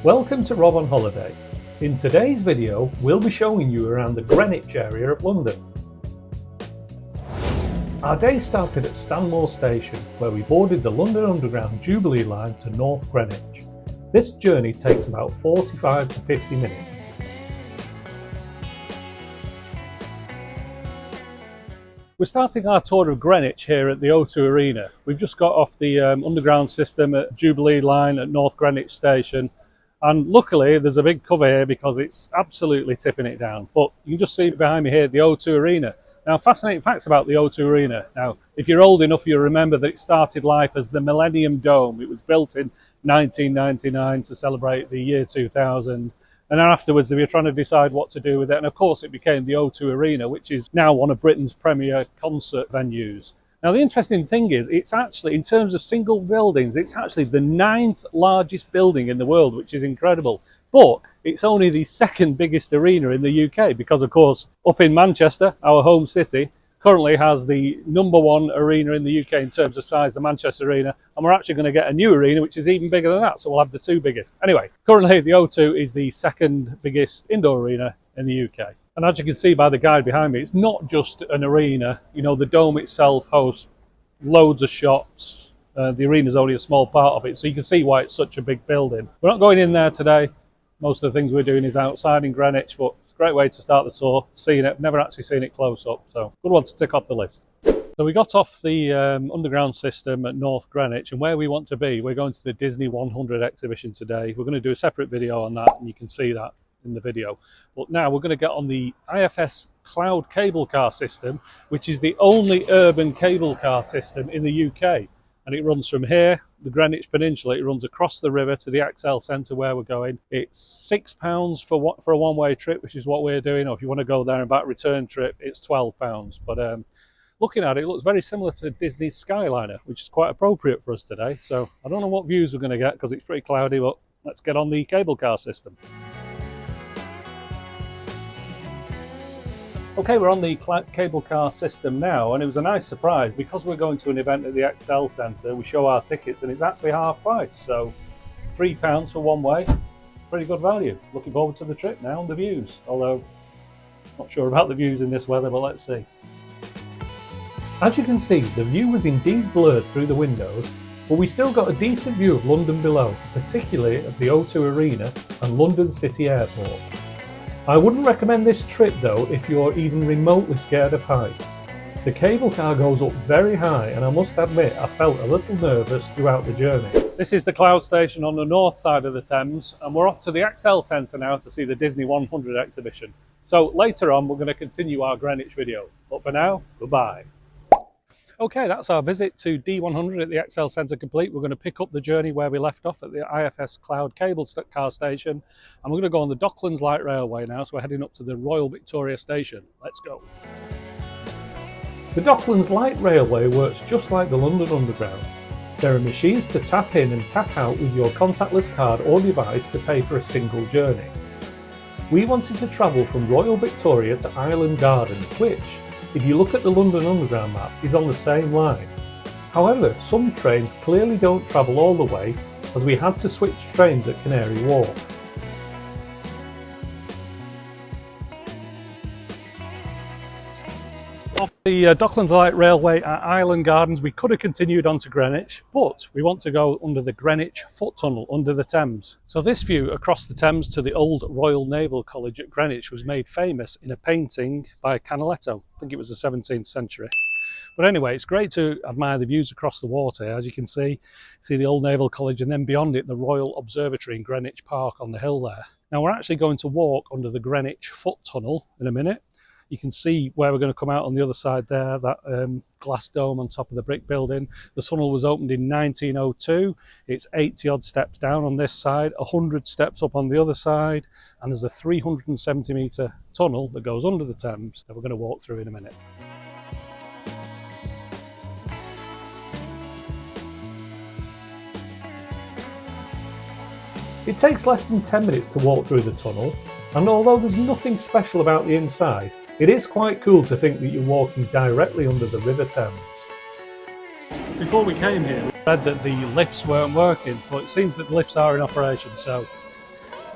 Welcome to Rob on Holiday. In today's video, we'll be showing you around the Greenwich area of London. Our day started at Stanmore Station, where we boarded the London Underground Jubilee line to North Greenwich. This journey takes about 45 to 50 minutes. We're starting our tour of Greenwich here at the O2 Arena. We've just got off the underground system at Jubilee line at North Greenwich Station. And luckily there's a big cover here because it's absolutely tipping it down. But you can just see behind me here the O2 Arena. Now, fascinating facts about the O2 Arena. Now, if you're old enough, you'll remember that it started life as the Millennium Dome. It was built in 1999 to celebrate the year 2000. And then afterwards, they were trying to decide what to do with it. And of course, it became the O2 Arena, which is now one of Britain's premier concert venues. Now, the interesting thing is, it's actually, in terms of single buildings, it's actually the 9th largest building in the world, which is incredible. But it's only the 2nd biggest arena in the UK because, of course, up in Manchester, our home city, currently has the #1 arena in the UK in terms of size, the Manchester Arena. And we're actually going to get a new arena, which is even bigger than that. So we'll have the 2 biggest. Anyway, currently the O2 is the 2nd biggest indoor arena in the UK. And as you can see by the guide behind me, it's not just an arena. You know, the dome itself hosts loads of shops. The arena is only a small part of it, so you can see why it's such a big building. We're not going in there today. Most of the things we're doing is outside in Greenwich, but it's a great way to start the tour, seeing it. I've never actually seen it close up, so good one to tick off the list. So we got off the underground system at North Greenwich, and where we want to be, we're going to the Disney 100 exhibition today. We're going to do a separate video on that, and you can see that in the video. But now we're going to get on the IFS Cloud cable car system, which is the only urban cable car system in the UK. And it runs from here, the Greenwich Peninsula, it runs across the river to the XL Centre where we're going. It's £6 for a one-way trip, which is what we're doing. Or if you want to go there and back return trip, it's £12. But looking at it, it looks very similar to Disney's Skyliner, which is quite appropriate for us today. So I don't know what views we're going to get because it's pretty cloudy, but let's get on the cable car system. Okay, we're on the cable car system now, and it was a nice surprise because we're going to an event at the XL Centre. We show our tickets and it's actually half price, so £3 for one way, pretty good value. Looking forward to the trip now and the views, although not sure about the views in this weather, but let's see. As you can see, the view was indeed blurred through the windows, but we still got a decent view of London below, particularly of the O2 Arena and London City Airport. I wouldn't recommend this trip though if you're even remotely scared of heights. The cable car goes up very high, and I must admit I felt a little nervous throughout the journey. This is the cloud station on the north side of the Thames, and we're off to the XL Centre now to see the Disney 100 exhibition. So later on we're going to continue our Greenwich video, but for now, goodbye. Okay, that's our visit to D100 at the XL Centre complete. We're going to pick up the journey where we left off at the IFS Cloud cable car station, and we're going to go on the Docklands Light Railway now, so we're heading up to the Royal Victoria Station. Let's go. The Docklands Light Railway works just like the London Underground. There are machines to tap in and tap out with your contactless card or device to pay for a single journey. We wanted to travel from Royal Victoria to Island Gardens, which, if you look at the London Underground map, is on the same line. However, some trains clearly don't travel all the way, as we had to switch trains at Canary Wharf. Off the Docklands Light Railway at Island Gardens, we could have continued on to Greenwich, but we want to go under the Greenwich Foot Tunnel under the Thames. So this view across the Thames to the Old Royal Naval College at Greenwich was made famous in a painting by Canaletto. I think it was the 17th century. But anyway, it's great to admire the views across the water. As you can see the Old Naval College, and then beyond it, the Royal Observatory in Greenwich Park on the hill there. Now we're actually going to walk under the Greenwich Foot Tunnel in a minute. You can see where we're going to come out on the other side there, that glass dome on top of the brick building. The tunnel was opened in 1902. It's 80 odd steps down on this side, 100 steps up on the other side, and there's a 370 metre tunnel that goes under the Thames that we're going to walk through in a minute. It takes less than 10 minutes to walk through the tunnel, and although there's nothing special about the inside, it is quite cool to think that you're walking directly under the River Thames. Before we came here, we read that the lifts weren't working, but it seems that the lifts are in operation, so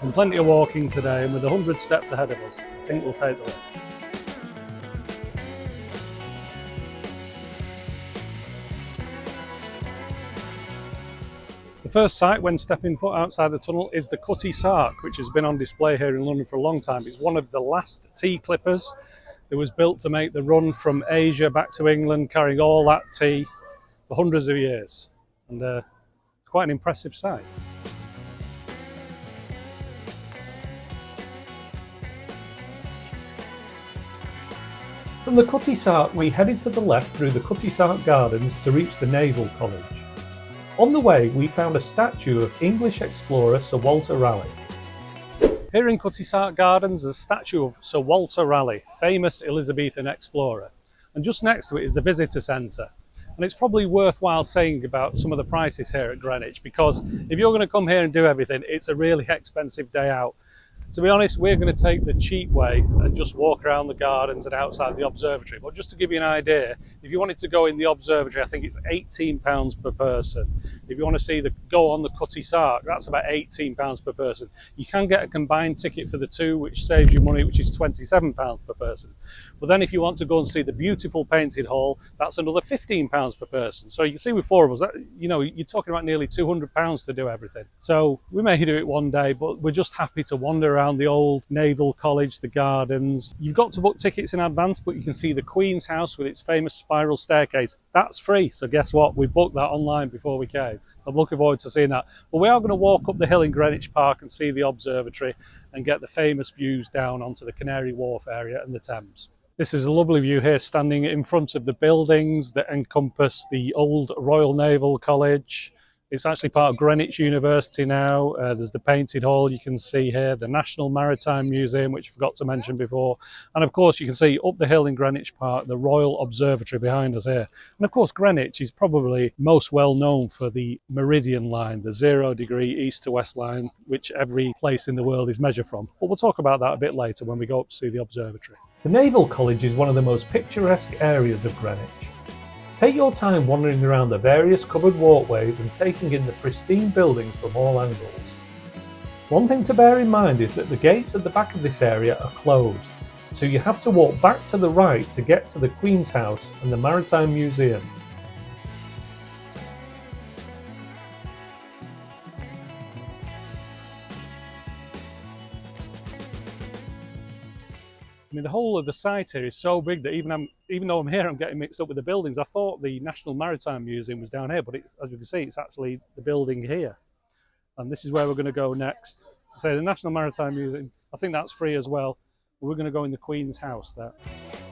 And plenty of walking today, and with 100 steps ahead of us, I think we'll take the lift. The first sight when stepping foot outside the tunnel is the Cutty Sark, which has been on display here in London for a long time. It's one of the last tea clippers that was built to make the run from Asia back to England, carrying all that tea for hundreds of years. And it's quite an impressive sight. From the Cutty Sark, we headed to the left through the Cutty Sark Gardens to reach the Naval College. On the way, we found a statue of English explorer Sir Walter Raleigh. Here in Cutty Sark Gardens is a statue of Sir Walter Raleigh, famous Elizabethan explorer. And just next to it is the visitor centre. And it's probably worthwhile saying about some of the prices here at Greenwich, because if you're going to come here and do everything, it's a really expensive day out. To be honest, we're going to take the cheap way and just walk around the gardens and outside the observatory. But just to give you an idea, if you wanted to go in the observatory, I think it's £18 per person. If you want to go on the Cutty Sark, that's about £18 per person. You can get a combined ticket for the two, which saves you money, which is £27 per person. But then if you want to go and see the beautiful painted hall, that's another £15 per person. So you can see with four of us, you're talking about nearly £200 to do everything. So we may do it one day, but we're just happy to wander around the old Naval College, the gardens. You've got to book tickets in advance, but you can see the Queen's House with its famous spiral staircase. That's free, so guess what? We booked that online before we came. I'm looking forward to seeing that. But we are going to walk up the hill in Greenwich Park and see the observatory and get the famous views down onto the Canary Wharf area and the Thames. This is a lovely view here, standing in front of the buildings that encompass the Old Royal Naval College. It's actually part of Greenwich University now. There's the painted hall you can see here, the National Maritime Museum, which I forgot to mention before. And of course, you can see up the hill in Greenwich Park, the Royal Observatory behind us here. And of course, Greenwich is probably most well known for the Meridian line, the 0-degree east to west line, which every place in the world is measured from. But we'll talk about that a bit later when we go up to see the observatory. The Naval College is one of the most picturesque areas of Greenwich. Take your time wandering around the various covered walkways and taking in the pristine buildings from all angles. One thing to bear in mind is that the gates at the back of this area are closed, so you have to walk back to the right to get to the Queen's House and the Maritime Museum. I mean, the whole of the site here is so big that even though I'm here, I'm getting mixed up with the buildings. I thought the National Maritime Museum was down here, but as you can see, it's actually the building here. And this is where we're going to go next. So the National Maritime Museum, I think that's free as well. We're going to go in the Queen's House there.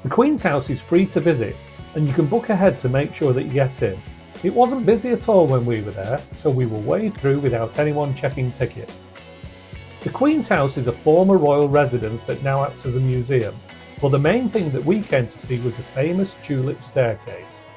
The Queen's House is free to visit, and you can book ahead to make sure that you get in. It wasn't busy at all when we were there, so we will wade through without anyone checking ticket. The Queen's House is a former royal residence that now acts as a museum, but the main thing that we came to see was the famous tulip staircase.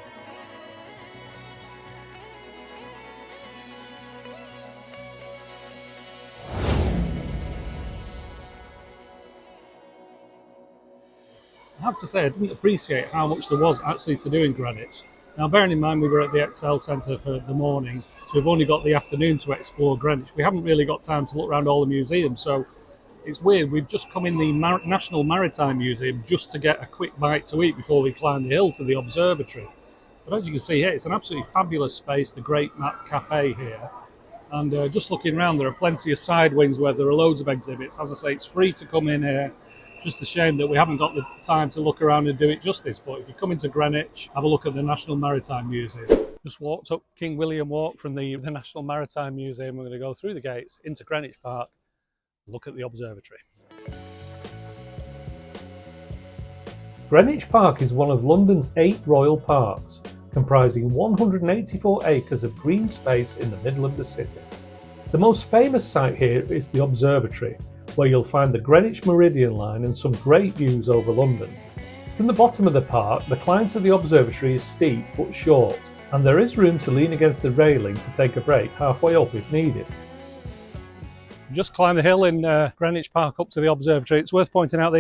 I have to say, I didn't appreciate how much there was actually to do in Greenwich. Now, bearing in mind we were at the Excel Centre for the morning, so we've only got the afternoon to explore Greenwich. We haven't really got time to look around all the museums, so it's weird. We've just come in the National Maritime Museum just to get a quick bite to eat before we climb the hill to the observatory. But as you can see here, it's an absolutely fabulous space, the Great Map Cafe here. And just looking around, there are plenty of side wings where there are loads of exhibits. As I say, it's free to come in here. Just a shame that we haven't got the time to look around and do it justice. But if you come into Greenwich, have a look at the National Maritime Museum. Just walked up King William Walk from the National Maritime Museum. We're going to go through the gates into Greenwich Park and look at the observatory. Greenwich Park is one of London's 8 royal parks, comprising 184 acres of green space in the middle of the city. The most famous site here is the observatory, where you'll find the Greenwich Meridian line and some great views over London. From the bottom of the park, the climb to the observatory is steep but short, and there is room to lean against the railing to take a break halfway up if needed. Just climbed the hill in Greenwich Park up to the observatory. It's worth pointing out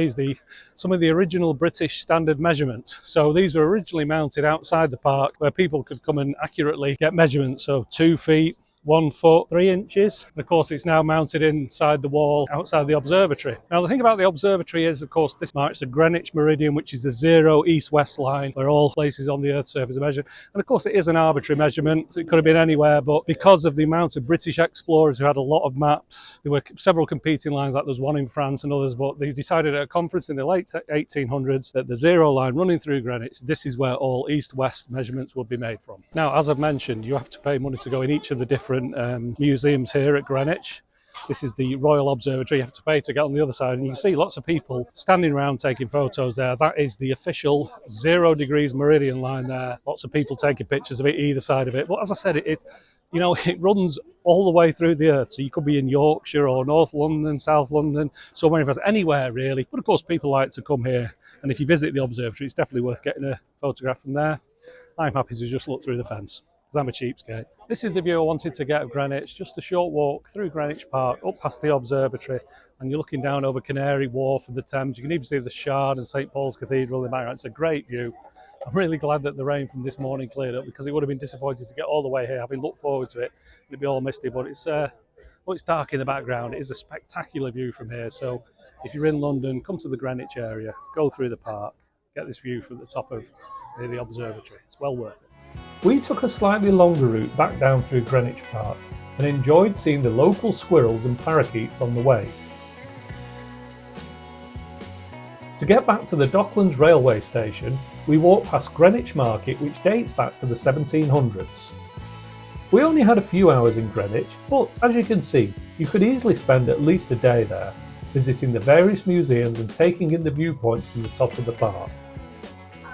some of the original British standard measurements. So these were originally mounted outside the park where people could come and accurately get measurements. So 2 feet, 1 foot 3 inches. And of course, it's now mounted inside the wall outside the observatory. Now, the thing about the observatory is, of course, this marks the Greenwich meridian, which is the 0 east-west line where all places on the Earth's surface are measured. And of course, it is an arbitrary measurement, so it could have been anywhere, but because of the amount of British explorers who had a lot of maps, there were several competing lines, like there's one in France and others, but they decided at a conference in the late 1800s that the 0 line running through Greenwich, this is where all east-west measurements would be made from. Now, as I've mentioned, you have to pay money to go in each of the different museums here at Greenwich. This is the Royal Observatory. You have to pay to get on the other side, and you can see lots of people standing around taking photos there. That is the official 0 degrees meridian line there. Lots of people taking pictures of it either side of it. But as I said, it runs all the way through the Earth. So you could be in Yorkshire or North London, South London, somewhere of us, anywhere really. But of course, people like to come here. And if you visit the observatory, it's definitely worth getting a photograph from there. I'm happy to just look through the fence, because I'm a cheapskate. This is the view I wanted to get of Greenwich, just a short walk through Greenwich Park, up past the observatory, and you're looking down over Canary Wharf and the Thames. You can even see the Shard and St Paul's Cathedral in the background. It's a great view. I'm really glad that the rain from this morning cleared up, because it would have been disappointing to get all the way here, having looked forward to it. It'd be all misty, but it's dark in the background. It is a spectacular view from here. So if you're in London, come to the Greenwich area, go through the park, get this view from the top of the observatory. It's well worth it. We took a slightly longer route back down through Greenwich Park and enjoyed seeing the local squirrels and parakeets on the way. To get back to the Docklands railway station, we walked past Greenwich Market, which dates back to the 1700s. We only had a few hours in Greenwich, but as you can see, you could easily spend at least a day there, visiting the various museums and taking in the viewpoints from the top of the park.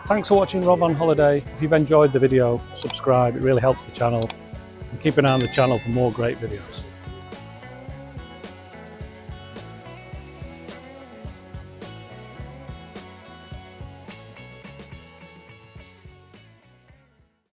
Thanks for watching Rob on Holiday. If you've enjoyed the video, subscribe, it really helps the channel. And keep an eye on the channel for more great videos.